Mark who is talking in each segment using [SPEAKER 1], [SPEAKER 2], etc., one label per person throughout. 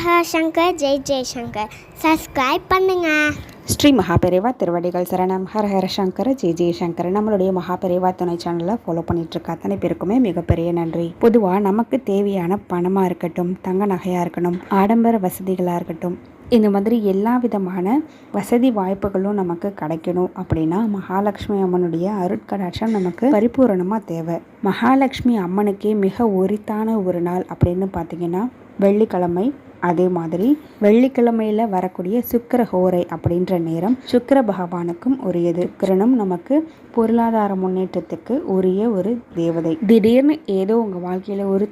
[SPEAKER 1] Hara Shankar Jai Jaishankar. Subscribe பண்ணுங்க.
[SPEAKER 2] ஸ்ரீ மகாபெரிவா திருவடிகள் சரணம். ஹர ஹர சங்கர ஜெய் ஜெய்சங்கர். நம்மளுடைய மகாபெரிவா துணை சேனலை ஃபாலோ பண்ணிட்டு இருக்க அத்தனை பேருக்குமே மிகப்பெரிய நன்றி. பொதுவாக நமக்கு தேவையான பணமாக இருக்கட்டும், தங்க நகையாக இருக்கட்டும், ஆடம்பர வசதிகளாக இருக்கட்டும், இந்த மாதிரி எல்லா விதமான வசதி வாய்ப்புகளும் நமக்கு கிடைக்கணும் அப்படின்னா மகாலட்சுமி அம்மனுடைய அருட்கடாட்சம் நமக்கு பரிபூரணமாக தேவை. மகாலட்சுமி அம்மனுக்கே மிக உரித்தான ஒரு நாள் அப்படின்னு பார்த்தீங்கன்னா வெள்ளிக்கிழமை. அதே மாதிரி வெள்ளிக்கிழமையில் வரக்கூடிய சுக்கிரஹோரை அப்படின்ற நேரம் சுக்கிர பகவானுக்கும் உரியது. சுக்கிரனும் நமக்கு பொருளாதார முன்னேற்றத்துக்கு உரிய ஒரு தேவதை. திடீர்னு ஏதோ உங்கள் வாழ்க்கையில் ஒரு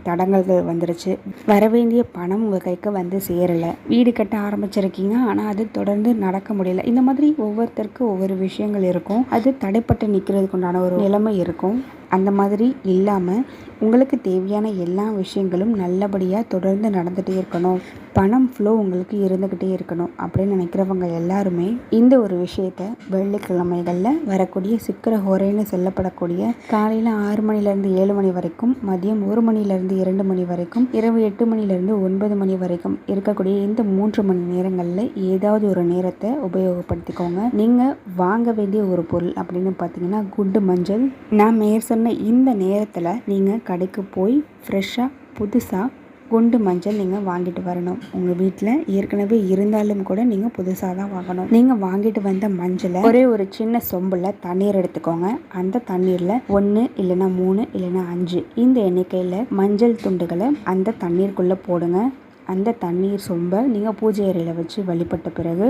[SPEAKER 2] தடங்கல்கள் வந்துருச்சு, வர வேண்டிய பணம் உங்கள் கைக்கு வந்து சேரலை, வீடு கட்ட ஆரம்பிச்சிருக்கீங்க ஆனால் அது தொடர்ந்து நடக்க முடியல, இந்த மாதிரி ஒவ்வொருத்தருக்கும் ஒவ்வொரு விஷயங்கள் இருக்கும். அது தடைப்பட்டு நிற்கிறதுக்கு உண்டான ஒரு நிலைமை இருக்கும். அந்த மாதிரி இல்லாமல் உங்களுக்கு தேவையான எல்லா விஷயங்களும் நல்லபடியாக தொடர்ந்து நடந்துகிட்டே இருக்கணும், பணம் ஃப்ளோ உங்களுக்கு இருந்துக்கிட்டே இருக்கணும் அப்படின்னு நினைக்கிறவங்க எல்லாருமே இந்த ஒரு விஷயத்த வெள்ளிக்கிழமைகளில் வரக்கூடிய சுக்கிரஹோரைன்னு சொல்லப்படக்கூடிய காலையில் 6 மணிலேருந்து 7 மணி வரைக்கும், மதியம் 1 மணிலேருந்து 2 மணி வரைக்கும், இரவு 8 மணிலேருந்து 9 மணி வரைக்கும் இருக்கக்கூடிய இந்த 3 மணி நேரங்களில் ஏதாவது ஒரு நேரத்தை உபயோகப்படுத்திக்கோங்க. நீங்கள் வாங்க வேண்டிய ஒரு பொருள் அப்படின்னு பார்த்தீங்கன்னா குண்டு மஞ்சள். நான் சொன்ன இந்த நேரத்தில் நீங்கள் கடைக்கு போய் ஃப்ரெஷ்ஷாக புதுசாக குண்டு மஞ்சள் நீங்கள் வாங்கிட்டு வரணும். உங்கள் வீட்டில் ஏற்கனவே இருந்தாலும் கூட நீங்கள் புதுசாக தான் வாங்கணும். நீங்கள் வாங்கிட்டு வந்த மஞ்சளை ஒரு சின்ன சொம்பில் தண்ணீர் எடுத்துக்கோங்க. அந்த தண்ணீரில் 1 இல்லைன்னா 3 இல்லைன்னா 5 இந்த எண்ணிக்கையில் மஞ்சள் துண்டுகளை அந்த தண்ணீருக்குள்ளே போடுங்க. அந்த தண்ணீர் சொம்பை நீங்கள் பூஜை அறையில் வச்சு வழிபட்ட பிறகு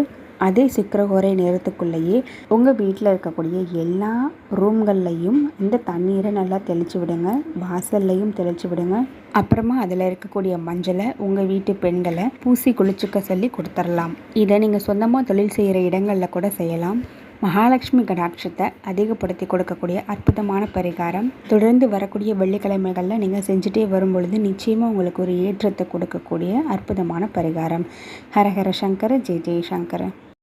[SPEAKER 2] அதே சுக்கிரஹோரை நேரத்துக்குள்ளேயே உங்கள் வீட்டில் இருக்கக்கூடிய எல்லா ரூம்கள்லையும் இந்த தண்ணீரை நல்லா தெளித்து விடுங்க. வாசல்லையும் தெளித்து விடுங்க. அப்புறமா அதில் இருக்கக்கூடிய மஞ்சளை உங்கள் வீட்டு பெண்களை பூசி குளிச்சுக்க சொல்லி கொடுத்துடலாம். இதை நீங்கள் சொந்தமாக தொழில் செய்கிற இடங்களில் கூட செய்யலாம். மகாலட்சுமி கடாட்சத்தை அதிகப்படுத்தி கொடுக்கக்கூடிய அற்புதமான பரிகாரம். தொடர்ந்து வரக்கூடிய வெள்ளிக்கிழமைகளில் நீங்கள் செஞ்சுட்டே வரும் பொழுது நிச்சயமாக உங்களுக்கு ஒரு ஏற்றத்தை கொடுக்கக்கூடிய அற்புதமான பரிகாரம். ஹரஹர சங்கர ஜெய் ஜெய்சங்கர.